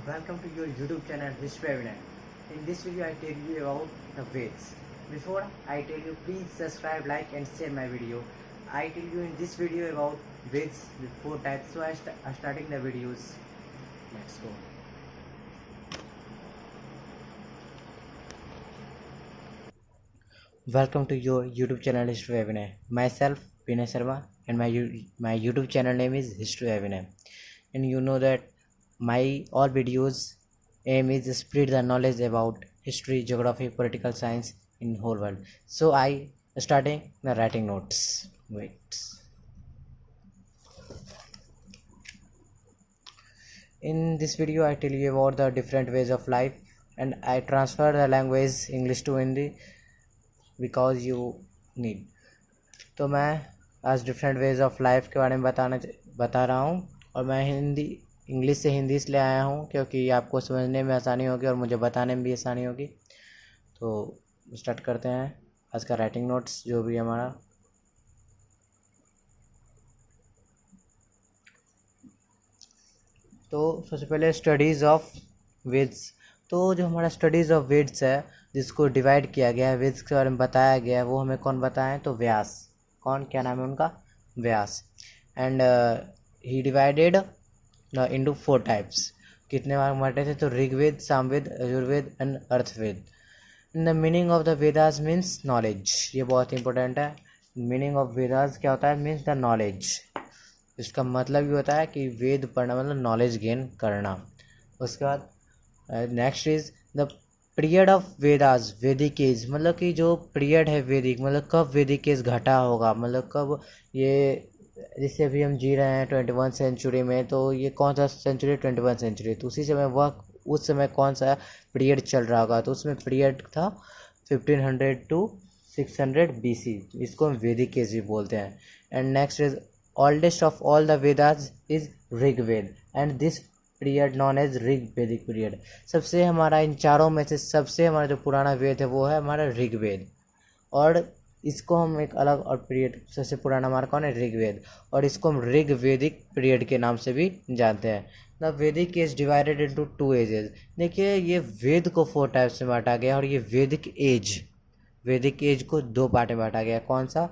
Welcome to your YouTube channel History Evident. In this video I tell you about the Veds. Before I tell you, please subscribe, like and share my video. I tell you in this video about Veds with 4 types. So I starting the videos. Let's go. Welcome to your YouTube channel History Evident. Myself Vinay Sharma and my YouTube channel name is History Evident. And you know that my all videos aim is to spread the knowledge about history, geography, political science in whole world. So I starting the writing notes. Wait. In this video I tell you about the different ways of life, and I transfer the language English to Hindi because you need. तो मैं आज different ways of life के बारे में बता रहा हूँ, और मैं इंग्लिश से हिंदी इसलिए आया हूँ क्योंकि आपको समझने में आसानी होगी और मुझे बताने में भी आसानी होगी. तो स्टार्ट करते हैं आज का राइटिंग नोट्स जो भी हमारा. तो सबसे पहले स्टडीज़ ऑफ वेद्स. तो जो हमारा स्टडीज़ ऑफ वेद्स है, जिसको डिवाइड किया गया है, वेद्स के बारे में बताया गया है, वो हमें कौन बताएं? तो व्यास. कौन, क्या नाम है उनका? Vyas. And he divided into 4 types. कितने भाग बांटे थे? तो Rigveda, Samaveda, Yajurveda and Atharvaveda. The meaning of the Vedas means knowledge. ये बहुत इंपॉर्टेंट है. मीनिंग ऑफ वेदास क्या होता है? Means the knowledge. इसका मतलब ये होता है कि वेद पढ़ना मतलब नॉलेज गेन करना. उसके बाद next is the period of Vedas. वैदिक एज मतलब कि जो पीरियड है वैदिक, मतलब कब वैदिक एज घटा होगा, मतलब कब ये, जिससे अभी हम जी रहे हैं 21 सेंचुरी में, तो ये कौन सा सेंचुरी? 21 सेंचुरी. तो उसी समय वह उस समय कौन सा पीरियड चल रहा होगा? तो उसमें पीरियड था 1500 to 600 BC. इसको हम वैदिक एज भी बोलते हैं. And next is oldest of all the Vedas is Rigveda, and this period known as Rig Vedic period. सबसे हमारा इन चारों में से सबसे हमारा जो पुराना वेद है वो है हमारा ऋग्वेद, और इसको हम एक अलग और पीरियड सबसे पुराना हमारा कौन है? ऋग्वेद, और इसको हम ऋग वैदिक पीरियड के नाम से भी जानते हैं. द वैदिक एज डिवाइडेड इनटू 2 एजेस. देखिए ये वेद को 4 टाइप्स में बांटा गया, और ये वैदिक एज को 2 पार्ट में बांटा गया. कौन सा?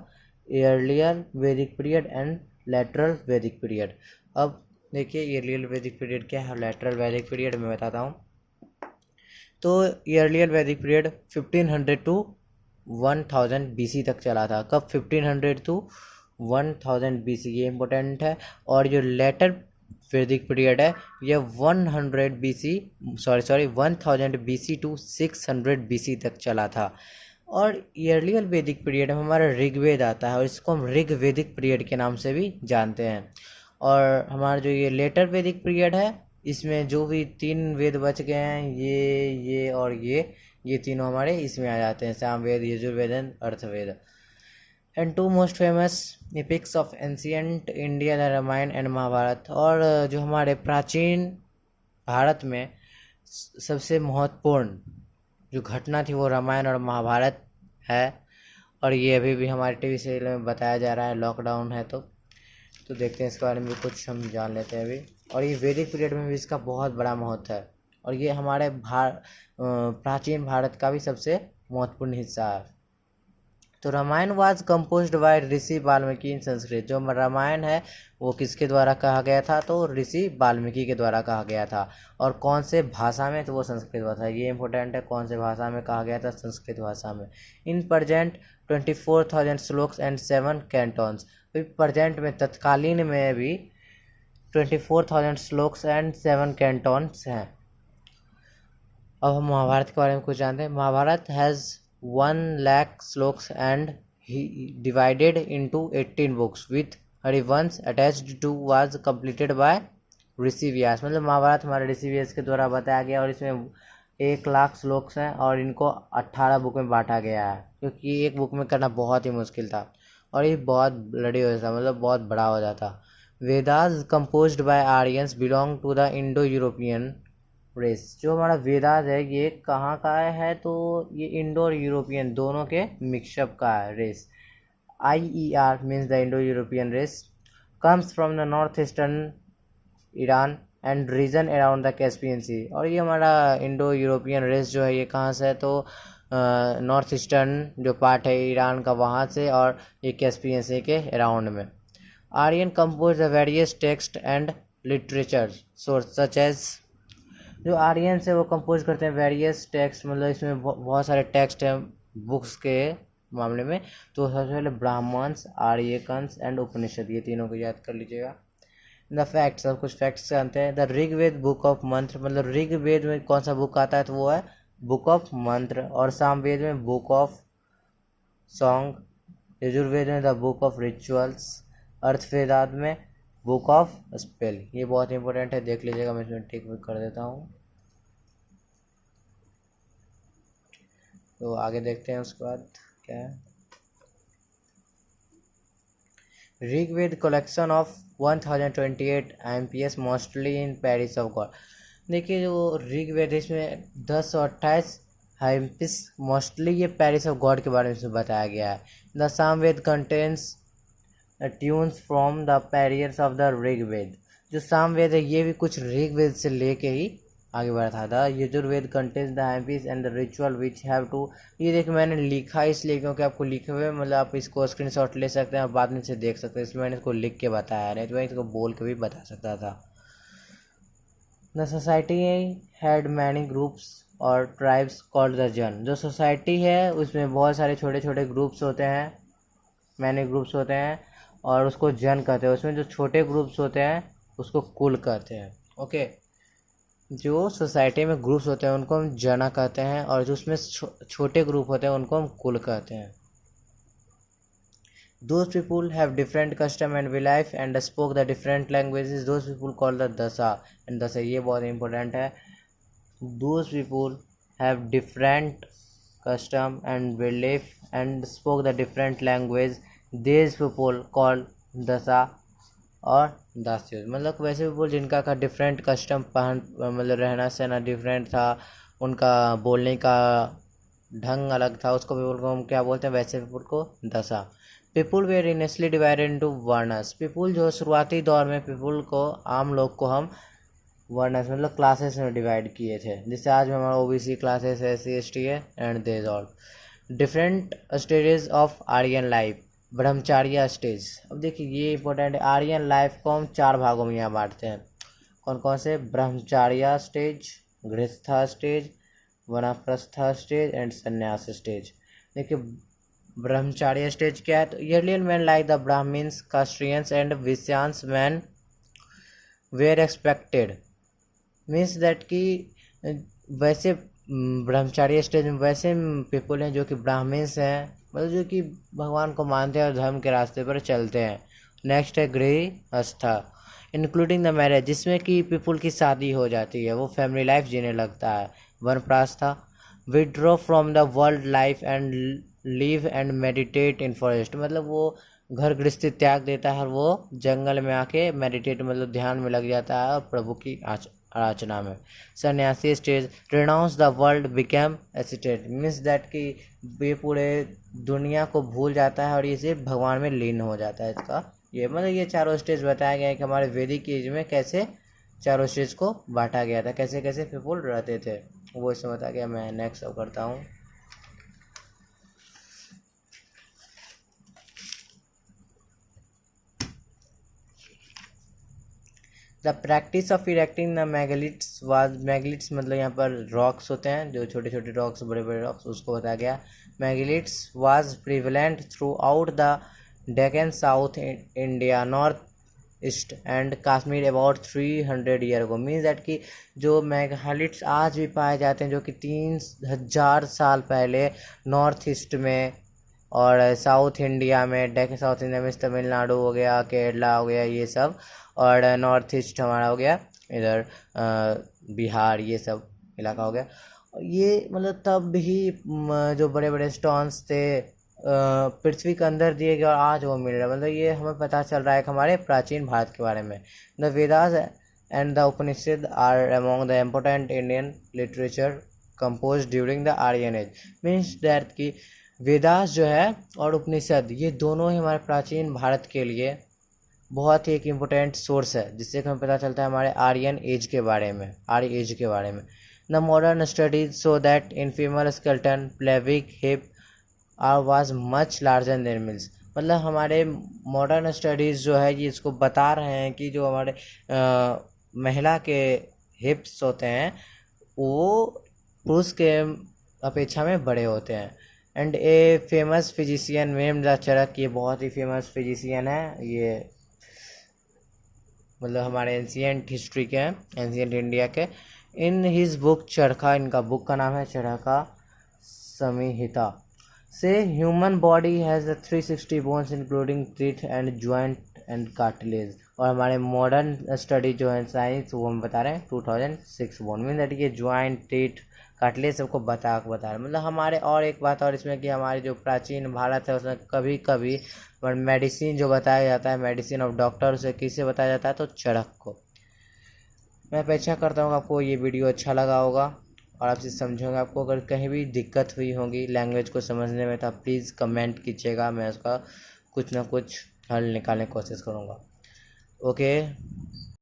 अर्लियर वैदिक पीरियड एंड लेटरल वैदिक पीरियड. अब देखिए अर्लियर वैदिक पीरियड क्या है, लेटरल वैदिक पीरियड मैं बताता हूँ. तो अर्लियर वैदिक पीरियड 1500 to 1000 BC तक चला था. कब? 1500 to 1000 BC, ये इम्पोर्टेंट है. और जो लेटर वैदिक पीरियड है ये 1000 BC to 600 BC तक चला था. और अर्लियर वैदिक पीरियड में हमारा ऋग्वेद आता है, और इसको हम ऋग वैदिक पीरियड के नाम से भी जानते हैं. और हमारा जो ये लेटर वैदिक पीरियड है, इसमें जो भी 3 वेद बच गए हैं, ये और ये तीनों हमारे इसमें आ जाते हैं, Samaveda, Yajurveda and Atharvaveda. And 2 most famous epics of ancient India, the Ramayana and Mahabharata. और जो हमारे प्राचीन भारत में सबसे महत्वपूर्ण जो घटना थी वो रामायण और महाभारत है, और ये अभी भी हमारे टीवी सीरियल में बताया जा रहा है. लॉकडाउन है तो देखते हैं इसके बारे में भी कुछ हम जान लेते हैं अभी. और ये वैदिक पीरियड में भी इसका बहुत बड़ा महत्व है, और ये हमारे प्राचीन भारत का भी सबसे महत्वपूर्ण हिस्सा है. तो रामायण वाज कंपोज्ड बाय ऋषि वाल्मीकि इन संस्कृत. जो रामायण है वो किसके द्वारा कहा गया था? तो ऋषि वाल्मीकि के द्वारा कहा गया था. और कौन से भाषा में? तो वो संस्कृत भाषा. ये इंपॉर्टेंट है, कौन से भाषा में कहा गया था? संस्कृत भाषा में. In present 24,000 shlokas and 7 cantons. Present में, तत्कालीन में भी 24,000 श्लोक्स एंड 7 कैंटोन्स हैं. अब हम महाभारत के बारे में कुछ जानते हैं. Mahabharata has 1 lakh shlokas and divided into 18 books with Harivansh attached to was completed by Rishi Vyas. मतलब महाभारत हमारे ऋषि व्यास के द्वारा बताया गया, और इसमें 1 लाख श्लोक्स हैं, और इनको 18 बुक में बांटा गया है, क्योंकि एक बुक में करना बहुत ही मुश्किल था, और ये बहुत ब्लडी हो जाता, मतलब बहुत बड़ा हो जाता. Vedas composed by Aryans belong to the Indo European race. जो हमारा वेदास है ये कहाँ का है? तो ये इंडो और यूरोपियन दोनों के मिक्सअप का है race. IER means the Indo European race. Comes from the north eastern Iran and region around the Caspian sea. और ये हमारा इंडो यूरोपियन रेस जो है ये कहाँ से है, तो नॉर्थ ईस्टर्न जो पार्ट है ईरान का वहाँ से, और ये कैस्पियन सी के अराउंड में। Aryan compose the various text and literature source such as, जो आर्यन से वो कंपोज करते हैं वेरियस टेक्स्ट, मतलब इसमें बहुत सारे टेक्स्ट हैं बुक्स के मामले में। तो सबसे पहले ब्राह्मण्स, आर्यकंस एंड उपनिषद, ये तीनों को याद कर लीजिएगा। द फैक्ट्स, सब कुछ फैक्ट्स जानते हैं। द ऋग्वेद बुक ऑफ मंत्र, मतलब ऋग्वेद में कौन सा बुक आता है, तो वो है बुक ऑफ मंत्र। और सामवेद में बुक ऑफ सॉन्ग, यजुर्वेद में द बुक ऑफ रिचुअल्स, अर्थवेदांत में बुक ऑफ स्पेल। ये बहुत इंपॉर्टेंट है, देख लीजिएगा, मैं इसमें टिक कर देता हूँ। तो आगे देखते हैं उसके बाद क्या है। Rigveda collection of 1028 IMPs mostly in prayers of God. देखिए जो ऋग्वेद इसमें 1028 IMPs मोस्टली ये पैरिस ऑफ गॉड के बारे में बताया गया है। The Samaveda contains tunes from the prayers of the Rigveda. जो सामवेद है ये भी कुछ ऋग्वेद से लेके ही आगे बढ़ा था। The Yajurveda contains the IMPs and the ritual which have to, ये देखिए मैंने लिखा इसलिए क्योंकि आपको लिखे हुए मतलब आप इसको स्क्रीनशॉट ले सकते हैं और बाद में से देख सकते हैं, इसमें मैंने इसको लिख के बताया, नहीं तो मैं इसको बोल के भी बता सकता था। The society had many groups और ट्राइब्स कॉल्ड द जन। जो सोसाइटी है उसमें बहुत सारे छोटे छोटे ग्रुप्स होते हैं, मैनी ग्रुप्स होते हैं, और उसको जन कहते हैं। उसमें जो छोटे ग्रुप्स होते हैं उसको कुल कहते हैं। ओके, जो सोसाइटी में ग्रुप्स होते हैं उनको हम जना कहते हैं, और जो उसमें छोटे ग्रुप होते हैं उनको हम कुल कहते हैं। Those people have different custom and belief and spoke the different languages. Those people called the dasa and dasa, ये बहुत important है। Those people have different custom and belief and spoke the different language. These people called dasa और दास्यु, मतलब वैसे people जिनका का different custom पहन मतलब रहना सहना डिफरेंट था, उनका बोलने का ढंग अलग था, उसको पीपल को हम क्या बोलते हैं, वैसे पीपल को दशा। People were initially divided into varnas. People जो शुरुआती दौर में पीपुल को आम लोग को हम वर्णस मतलब क्लासेस में डिवाइड किए थे, जिससे आज में हमारा OBC क्लासेस है, SC ST है and these all. Different stages of Aryan life, Brahmacharya stage. अब देखिए ये इंपॉर्टेंट है, आर्यन लाइफ को हम 4 भागों में यहाँ बांटते हैं। कौन कौन से, Brahmacharya stage, Grihastha stage, Vanaprastha stage and Sannyasa stage. देखिए ब्रह्मचार्य स्टेज क्या है, तो earlier man like the Brahmins, Kshatriyas and विश्यांस man were expected, means that कि वैसे ब्रह्मचार्य स्टेज में वैसे पीपल हैं जो कि ब्राह्मण्स हैं, मतलब जो कि भगवान को मानते हैं और धर्म के रास्ते पर चलते हैं। नेक्स्ट है गृहस्थ, इंक्लूडिंग द मैरिज, जिसमें कि पीपल की शादी हो जाती है, वो फैमिली लाइफ जीने लगता है। Vanaprastha, withdraw from the world life and live and meditate in forest, मतलब वो घर गृहस्थी त्याग देता है और वो जंगल में आके मेडिटेट मतलब ध्यान में लग जाता है और प्रभु की आराधना में। सन्यासी stage, renounce the world became acetate, means that कि ये पूरे दुनिया को भूल जाता है और ये सिर्फ भगवान में लीन हो जाता है। इसका ये मतलब ये 4 स्टेज बताया गया है कि हमारे वैदिक एज में कैसे 4 स्टेज को बांटा गया था, कैसे कैसे पीपल रहते थे, वो इसमें बताया गया। मैं नेक्स्ट अब करता हूँ। The practice of erecting the megaliths was, megaliths मतलब यहाँ पर रॉक्स होते हैं, जो छोटे छोटे रॉक्स, बड़े बड़े रॉक्स, उसको बताया गया। Megaliths was prevalent through out the Deccan, south India, north east and Kashmir about 300 year ago, means that कि जो मेगालिथ्स आज भी पाए जाते हैं जो कि 3000 साल पहले नॉर्थ ईस्ट में और साउथ इंडिया में, डेक्कन साउथ इंडिया में तमिलनाडु हो गया, केरला हो गया, ये सब, और नॉर्थ ईस्ट हमारा हो गया इधर बिहार, ये सब इलाका हो गया। ये मतलब तब भी जो बड़े बड़े स्टोन्स थे पृथ्वी के अंदर दिए गए और आज वो मिल रहा है, मतलब ये हमें पता चल रहा है कि हमारे प्राचीन भारत के बारे में। The Vedas and the Upanishad are among the important Indian literature compose during the Aryan age, means that कि वेदास जो है और उपनिषद ये दोनों ही हमारे प्राचीन भारत के लिए बहुत ही एक इम्पोर्टेंट सोर्स है जिससे हमें पता चलता है हमारे आर्यन एज के बारे में, आर्य एज के बारे में। The modern studies so that in female skeleton pelvic hip are was much larger than males. मतलब हमारे मॉडर्न स्टडीज़ जो है ये इसको बता रहे हैं कि जो हमारे महिला के हिप्स होते हैं वो पुरुष के अपेक्षा में बड़े होते हैं। And a famous physician name Charaka, ये बहुत ही फेमस फिजिशियन है, ये मतलब हमारे एंशियंट हिस्ट्री के हैं, एंशियंट इंडिया के। इन हिज बुक चरखा, इनका बुक का नाम है चरखा संहिता, से human body has 360 bones including teeth and joint and cartilage. और हमारे मॉडर्न स्टडी जो है साइंस वो हम बता रहे हैं 2006 बोन मीन दैट ये जॉइंट टीथ कार्टिलेज सबको बता रहे हैं। मतलब हमारे और एक बात और इसमें कि हमारे जो प्राचीन भारत है उसमें कभी कभी मेडिसिन जो बताया जाता है, मेडिसिन ऑफ डॉक्टर, उसे किसे बताया जाता है तो चरक को। मैं अपेक्षा करता हूँ आपको ये वीडियो अच्छा लगा होगा और आपसे समझूंगा। आपको अगर कहीं भी दिक्कत हुई होगी लैंग्वेज को समझने में तो आप प्लीज़ कमेंट कीजिएगा, मैं उसका कुछ ना कुछ हल निकालने की कोशिश करूँगा। ओके।